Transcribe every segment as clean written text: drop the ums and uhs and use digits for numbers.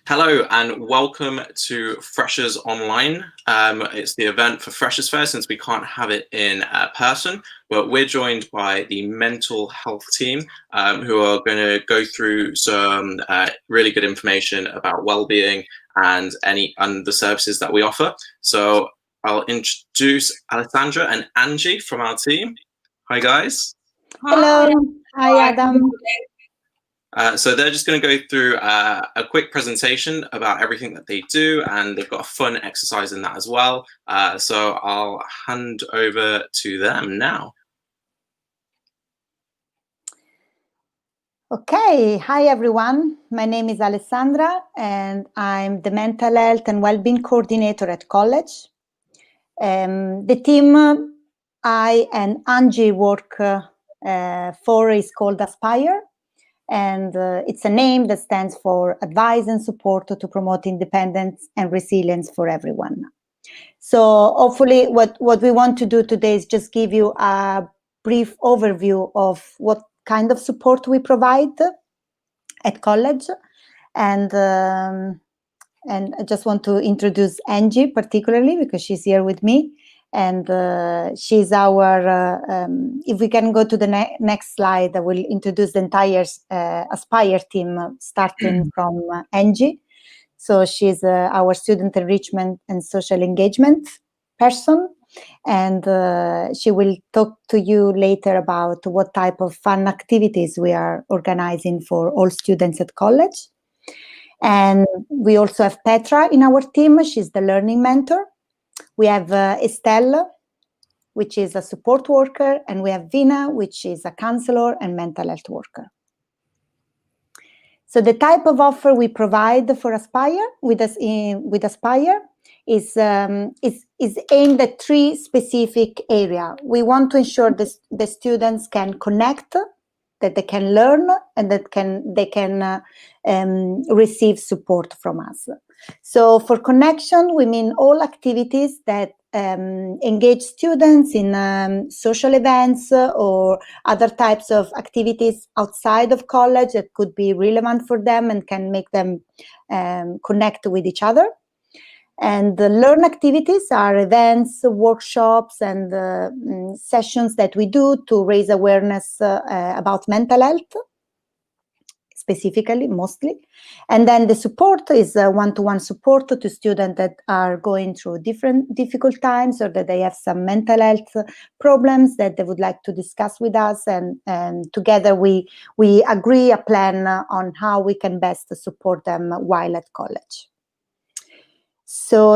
Hello and welcome to Freshers Online. It's the event for Freshers Fair since we can't have it in person, but we're joined by the mental health team who are going to go through some really good information about well-being and the services that we offer. So I'll introduce Alessandra and Angie from our team. Hi guys. Hello. Hi Adam. So they're just going to go through a quick presentation about everything that they do, and they've got a fun exercise in that as well. So I'll hand over to them now. Okay, hi everyone. My name is Alessandra and I'm the Mental Health and Wellbeing Coordinator at college. The team I and Angie work for is called Aspire. And it's a name that stands for Advice and Support to Promote Independence and Resilience for Everyone. So hopefully what we want to do today is just give you a brief overview of what kind of support we provide at college. And I just want to introduce Angie particularly because she's here with me. And she's our, if we can go to the next slide, I will introduce the entire Aspire team, starting from Angie. So she's our student enrichment and social engagement person. And she will talk to you later about what type of fun activities we are organizing for all students at college. And we also have Petra in our team. She's the learning mentor. We have Estelle, which is a support worker, and we have Vina, which is a counselor and mental health worker. So the type of offer we provide for Aspire with Aspire is aimed at three specific areas. We want to ensure the students can connect, that they can learn, and that they can receive support from us. So for connection, we mean all activities that engage students in social events or other types of activities outside of college that could be relevant for them and can make them connect with each other. And the learn activities are events, workshops, and sessions that we do to raise awareness about mental health, specifically, mostly. And then the support is one-to-one support to students that are going through difficult times or that they have some mental health problems that they would like to discuss with us. And together we agree a plan on how we can best support them while at college. So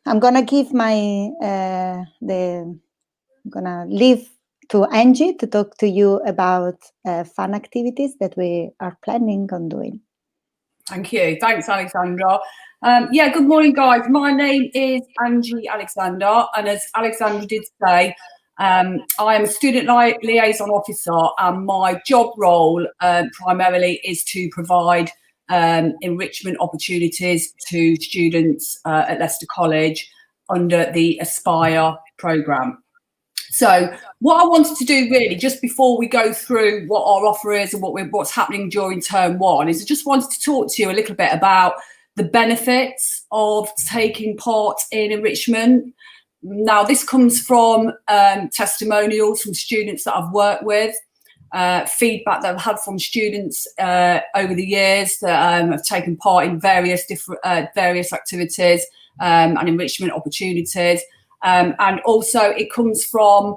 I'm gonna give I'm gonna leave to Angie to talk to you about fun activities that we are planning on doing. Thank you. Thanks, Alexandra. Yeah, good morning, guys. My name is Angie Alexander, and as Alexandra did say, I am a student liaison officer, and my job role primarily is to provide enrichment opportunities to students at Leicester College under the Aspire programme. So what I wanted to do really, just before we go through what our offer is and what's happening during term one, is I just wanted to talk to you a little bit about the benefits of taking part in enrichment. Now, this comes from testimonials from students that I've worked with, feedback that I've had from students over the years that have taken part in various activities and enrichment opportunities. And also it comes from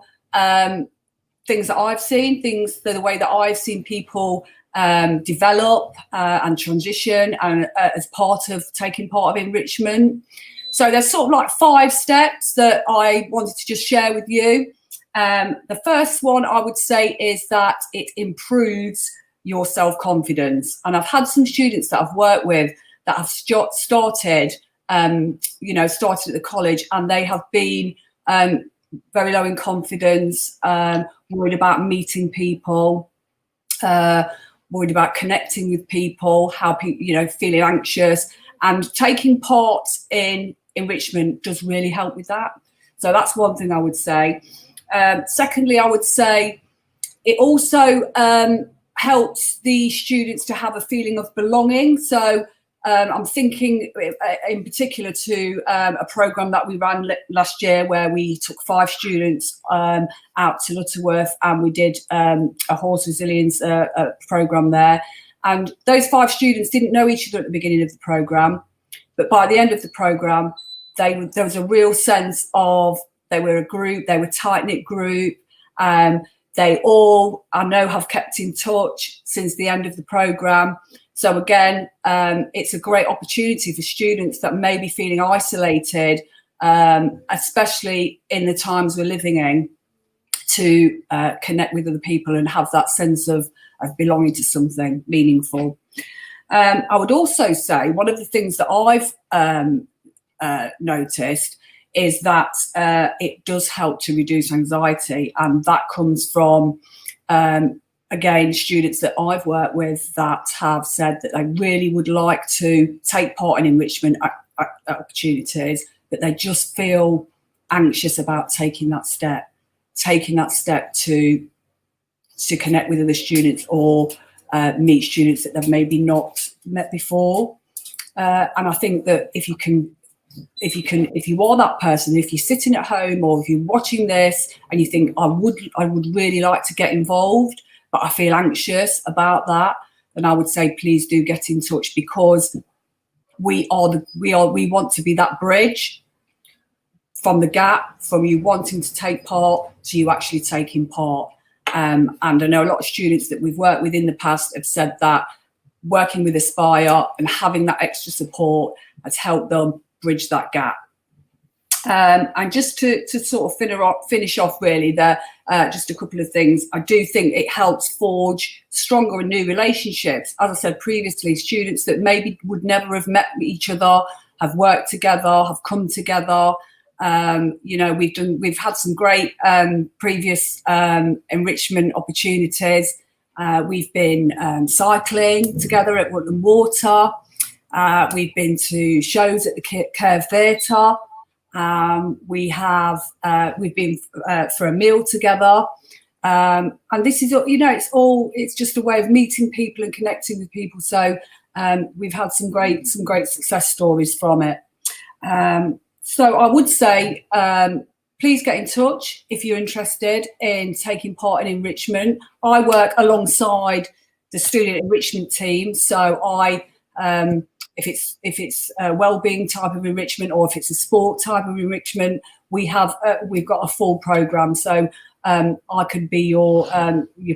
things that I've seen, the way that I've seen people develop and transition and as part of taking part of enrichment. So there's sort of like 5 steps that I wanted to just share with you. The first one I would say is that it improves your self-confidence. And I've had some students that I've worked with that have started at the college, and they have been very low in confidence, worried about meeting people, worried about connecting with people, feeling anxious, and taking part in enrichment does really help with that. So that's one thing I would say. Secondly, I would say it also helps the students to have a feeling of belonging. So I'm thinking in particular to a programme that we ran last year where we took 5 students out to Lutterworth, and we did a horse resilience programme there. And those 5 students didn't know each other at the beginning of the programme, but by the end of the programme, there was a real sense of they were a group, they were a tight-knit group. They all, I know, have kept in touch since the end of the programme. So again, it's a great opportunity for students that may be feeling isolated, especially in the times we're living in, to connect with other people and have that sense of belonging to something meaningful. I would also say one of the things that I've noticed is that it does help to reduce anxiety, and that comes from again, students that I've worked with that have said that they really would like to take part in enrichment opportunities, but they just feel anxious about taking that step to connect with other students or meet students that they've maybe not met before. And I think that if you are that person, if you're sitting at home or if you're watching this and you think, I would really like to get involved, but I feel anxious about that, then I would say please do get in touch, because we want to be that bridge from the gap, from you wanting to take part to you actually taking part. And I know a lot of students that we've worked with in the past have said that working with Aspire and having that extra support has helped them bridge that gap. And just to sort of finish off really there, just a couple of things. I do think it helps forge stronger and new relationships. As I said previously, students that maybe would never have met each other have worked together, have come together. You know, we've had some great previous enrichment opportunities. We've been cycling together at Woodland Water. We've been to shows at the Curve Theatre. We've been for a meal together. And this is, you know, it's just a way of meeting people and connecting with people. So we've had some great success stories from it. So I would say, please get in touch if you're interested in taking part in enrichment. I work alongside the student enrichment team. So if it's a wellbeing type of enrichment or if it's a sport type of enrichment, we've got a full programme. So I could be your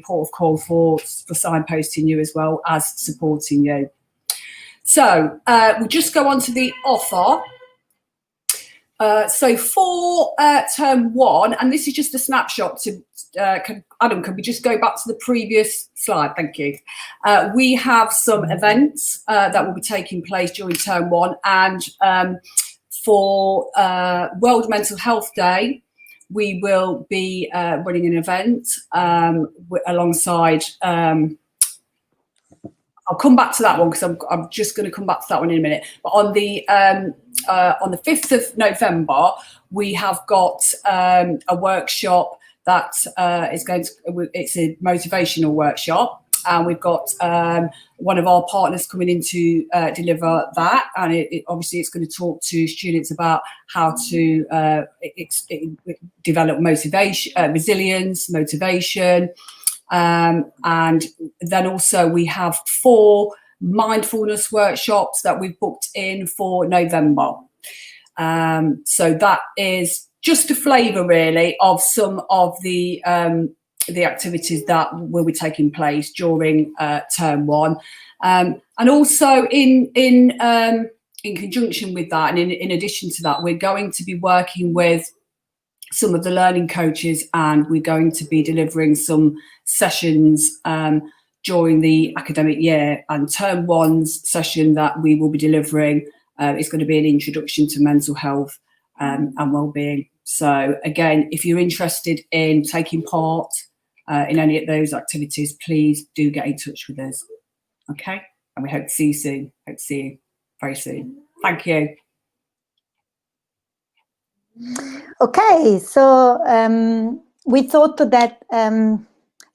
port of call for signposting you as well as supporting you. So we'll just go on to the offer. So for term 1, and this is just a snapshot to, Adam, can we just go back to the previous slide? Thank you. We have some events that will be taking place during term 1, and for World Mental Health Day, we will be running an event alongside, I'll come back to that one because I'm just going to come back to that one in a minute. But on the 5th of November, we have got a workshop that it's a motivational workshop. And we've got one of our partners coming in to deliver that. And obviously it's going to talk to students about how to develop motivation, resilience, motivation. And then also we have 4 mindfulness workshops that we've booked in for November. So that is just a flavour really of some of the activities that will be taking place during term 1. And also in conjunction with that, and in addition to that, we're going to be working with some of the learning coaches, and we're going to be delivering some sessions during the academic year. And term 1's session that we will be delivering is going to be an introduction to mental health and wellbeing. So again, if you're interested in taking part in any of those activities, please do get in touch with us. Okay, and we hope to see you soon. Hope to see you very soon. Thank you. Okay, so we thought that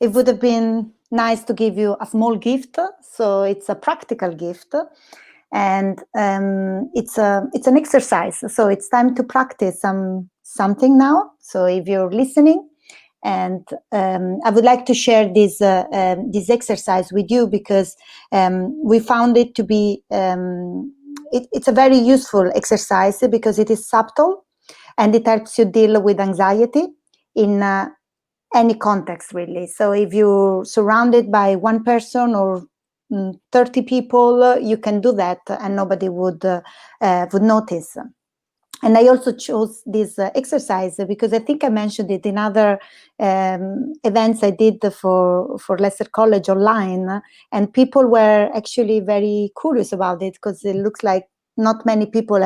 it would have been nice to give you a small gift. So it's a practical gift, and it's an exercise. So it's time to practice something now. So if you're listening, and I would like to share this exercise with you, because we found it to be it's a very useful exercise, because it is subtle and it helps you deal with anxiety in any context, really. So if you're surrounded by one person or 30 people, you can do that and nobody would notice. And I also chose this exercise because I think I mentioned it in other events I did for Leicester College online, and people were actually very curious about it, because it looks like not many people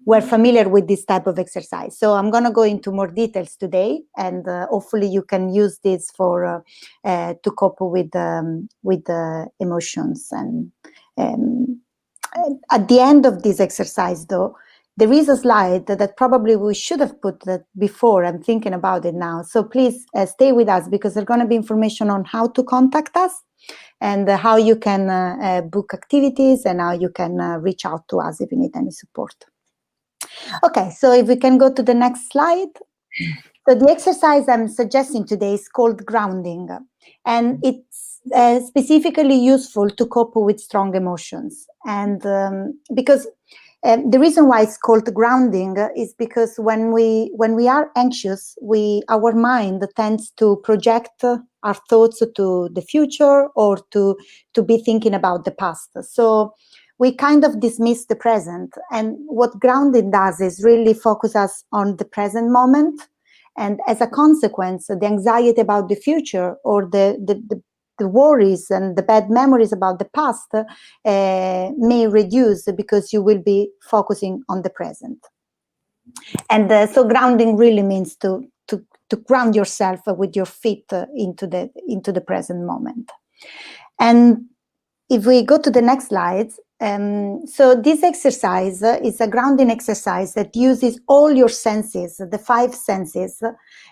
were familiar with this type of exercise. So I'm going to go into more details today, and hopefully you can use this for to cope with emotions. And at the end of this exercise, though, there is a slide that probably we should have put that before. I'm thinking about it now. So please stay with us, because there's going to be information on how to contact us, and how you can book activities, and how you can reach out to us if you need any support. Okay, so if we can go to the next slide. So the exercise I'm suggesting today is called grounding, and it's specifically useful to cope with strong emotions. And because the reason why it's called grounding is because when we are anxious, our mind tends to project our thoughts to the future, or to be thinking about the past. So we kind of dismiss the present. And what grounding does is really focus us on the present moment. And as a consequence, the anxiety about the future, or the worries and the bad memories about the past may reduce, because you will be focusing on the present. And so grounding really means to ground yourself with your feet into the present moment. And if we go to the next slide, so this exercise is a grounding exercise that uses all your senses, the 5 senses,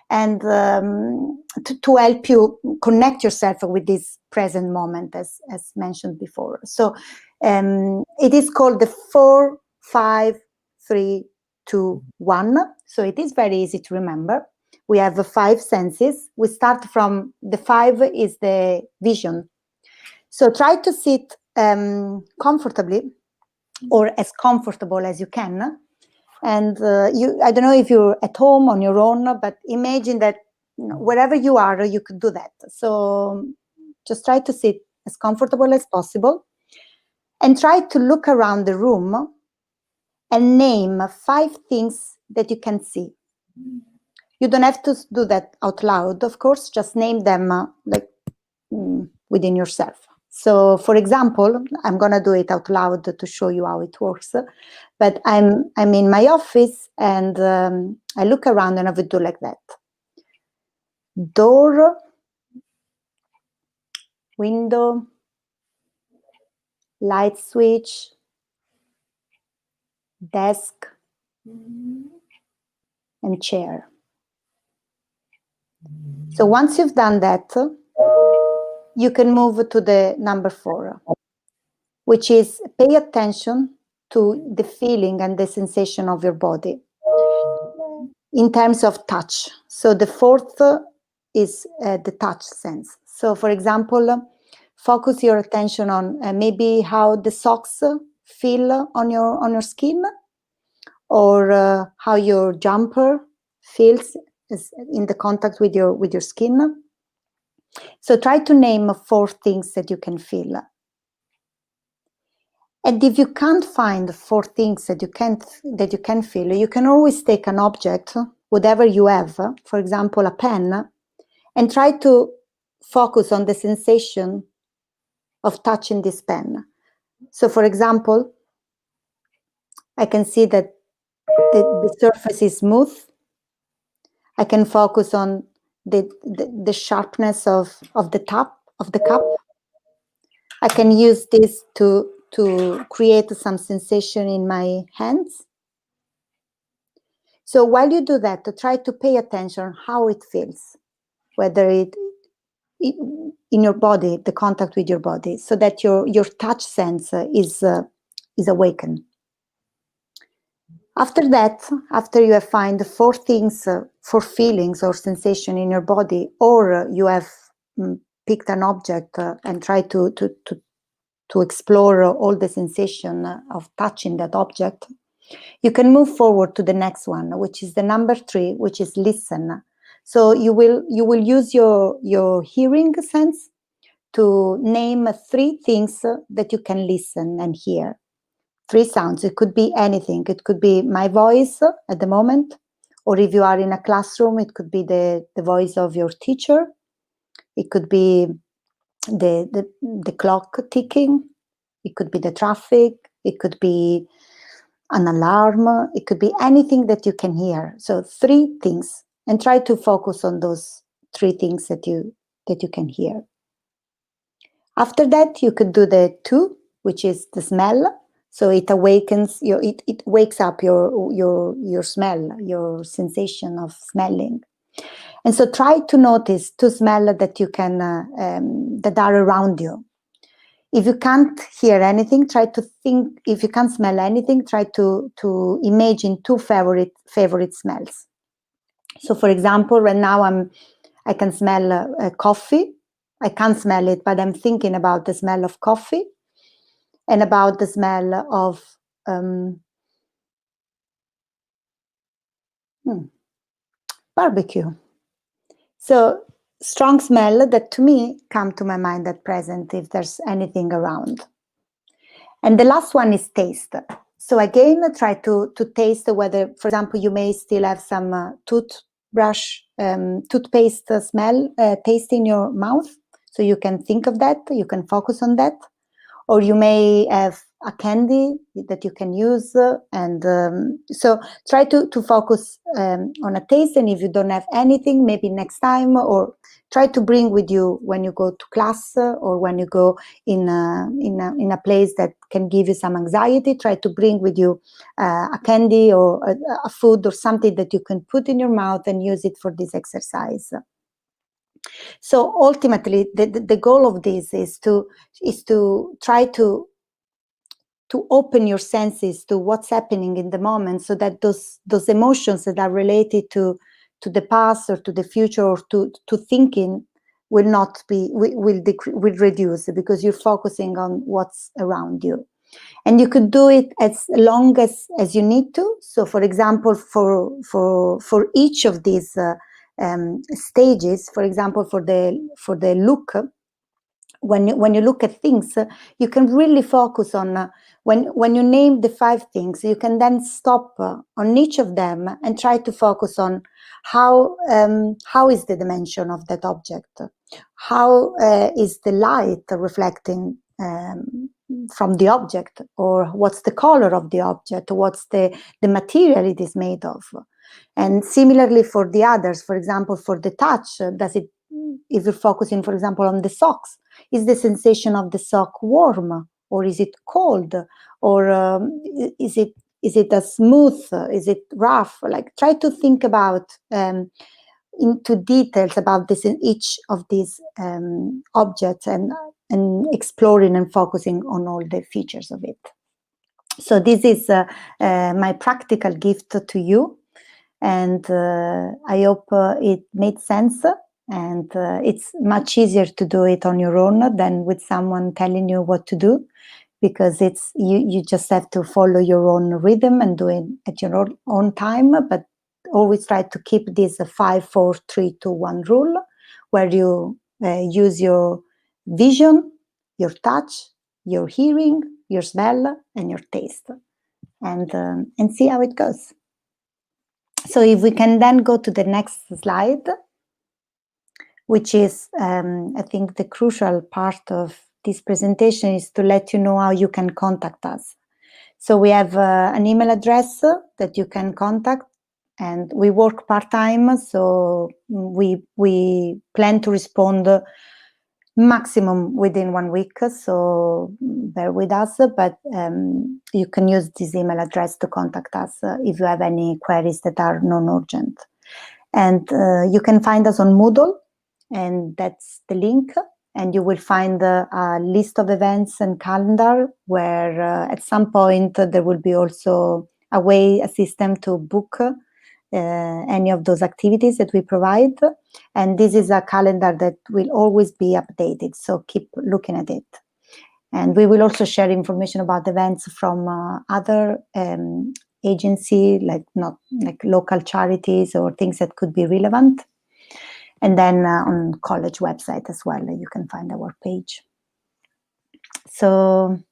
and to help you connect yourself with this present moment, as mentioned before. So it is called the 4, 5, 3, 2, 1. So it is very easy to remember. We have 5 senses. We start from the 5 is the vision. So try to sit comfortably, or as comfortable as you can. And I don't know if you're at home on your own, but imagine that wherever you are, you could do that. So just try to sit as comfortable as possible, and try to look around the room and name 5 things that you can see. You don't have to do that out loud, of course, just name them within yourself. So, for example, I'm going to do it out loud to show you how it works. But I'm in my office, and I look around, and I would do like that. Door, window, light switch, desk, and chair. So once you've done that, you can move to the number 4, which is pay attention to the feeling and the sensation of your body in terms of touch. So the 4th is the touch sense. So, for example, focus your attention on maybe how the socks feel on your skin, or how your jumper feels in the contact with your skin. So try to name 4 things that you can feel. And if you can't find 4 things that you can feel, you can always take an object, whatever you have, for example, a pen, and try to focus on the sensation of touching this pen. So, for example, I can see that the surface is smooth. I can focus on the sharpness of the top of the cup. I can use this to create some sensation in my hands. So while you do that, try to pay attention how it feels, whether in your body, the contact with your body, so that your touch sense is awakened. After that, after you have found 4 things, 4 feelings or sensation in your body, or you have picked an object and tried to explore all the sensation of touching that object, you can move forward to the next one, which is the number 3, which is listen. So you will use your hearing sense to name 3 things that you can listen and hear. 3 sounds. It could be anything. It could be my voice at the moment, or if you are in a classroom, it could be the voice of your teacher. It could be the clock ticking. It could be the traffic. It could be an alarm. It could be anything that you can hear. So 3 things, and try to focus on those 3 things that you can hear. After that, you could do the 2, which is the smell. So it awakens it wakes up your smell, your sensation of smelling. And so try to notice 2 smells that you can that are around you. If you can't hear anything, try to think. If you can't smell anything, try to imagine 2 favorite smells. So, for example, right now I can smell coffee. I can't smell it, but I'm thinking about the smell of coffee and about the smell of barbecue. So strong smell that to me come to my mind at present if there's anything around. And the last one is taste. So again, try to taste whether, for example, you may still have some toothpaste smell, taste in your mouth. So you can think of that, you can focus on that. Or you may have a candy that you can use. And so try to focus on a taste. And if you don't have anything, maybe next time, or try to bring with you when you go to class or when you go in a place that can give you some anxiety, try to bring with you a candy or a food or something that you can put in your mouth and use it for this exercise. So ultimately, the goal of this is to try to open your senses to what's happening in the moment, so that those emotions that are related to the past or to the future or to thinking will reduce, because you're focusing on what's around you. And you could do it as long as you need to. So, for example, for each of these stages, for example, for the look, when you look at things, you can really focus on when you name the 5 things, you can then stop on each of them and try to focus on how is the dimension of that object, how is the light reflecting from the object, or what's the color of the object, what's the material it is made of. And similarly for the others, for example, for the touch, if you're focusing, for example, on the socks, is the sensation of the sock warm, or is it cold, or is it a smooth, is it rough? Like, try to think about into details about this in each of these objects, and exploring and focusing on all the features of it. So this is my practical gift to you, and I hope it made sense. And it's much easier to do it on your own than with someone telling you what to do, because it's you just have to follow your own rhythm and do it at your own time. But always try to keep this 5, 4, 3, 2, 1 rule, where you use your vision, your touch, your hearing, your smell, and your taste, and see how it goes. So if we can then go to the next slide, which is, I think, the crucial part of this presentation, is to let you know how you can contact us. So we have an email address that you can contact, and we work part-time, so we plan to respond maximum within 1 week, so bear with us, but you can use this email address to contact us if you have any queries that are non-urgent. And you can find us on Moodle. and that's the link. And you will find a list of events and calendar where at some point there will be also a system to book any of those activities that we provide. And this is a calendar that will always be updated, so keep looking at it. And we will also share information about events from other agencies, like local charities or things that could be relevant. And then on college website as well, you can find our page. So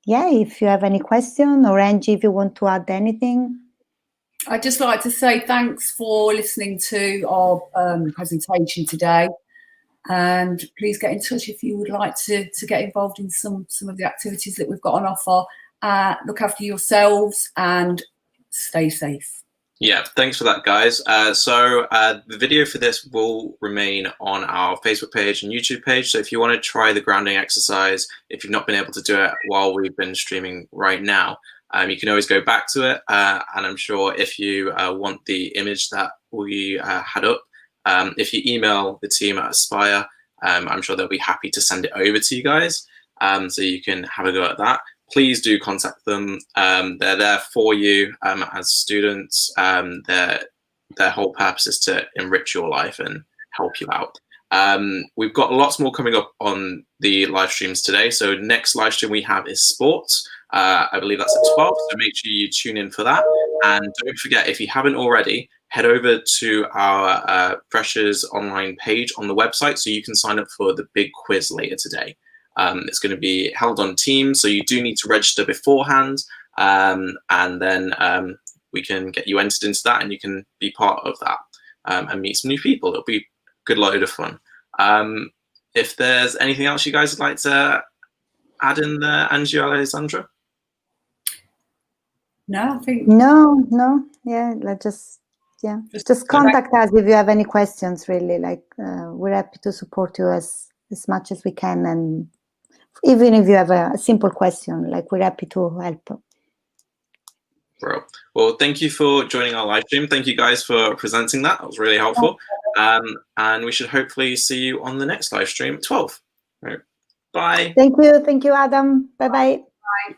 yeah, if you have any question, or Angie, if you want to add anything. I'd just like to say thanks for listening to our presentation today. And please get in touch if you would like to get involved in some of the activities that we've got on offer. Look after yourselves and stay safe. Yeah, thanks for that, guys. So the video for this will remain on our Facebook page and YouTube page. So if you want to try the grounding exercise, if you've not been able to do it while we've been streaming right now, you can always go back to it. And I'm sure if you want the image that we had up, if you email the team at Aspire, I'm sure they'll be happy to send it over to you guys, so you can have a go at that. Please do contact them. They're there for you as students. Their whole purpose is to enrich your life and help you out. We've got lots more coming up on the live streams today. So next live stream we have is sports. I believe that's at 12, so make sure you tune in for that. And don't forget, if you haven't already, head over to our Freshers online page on the website so you can sign up for the big quiz later today. It's going to be held on Teams, so you do need to register beforehand, and then we can get you entered into that and you can be part of that and meet some new people. It'll be a good load of fun. If there's anything else you guys would like to add in there, Angie or Alessandra? No, I think... No. Yeah, just contact us if you have any questions, really. We're happy to support you as much as we can, and even if you have a simple question, we're happy to help. Bro. Well, thank you for joining our live stream. Thank you guys for presenting that. That was really helpful. And we should hopefully see you on the next live stream at 12. Right. Bye. Thank you, Adam. Bye-bye. Bye.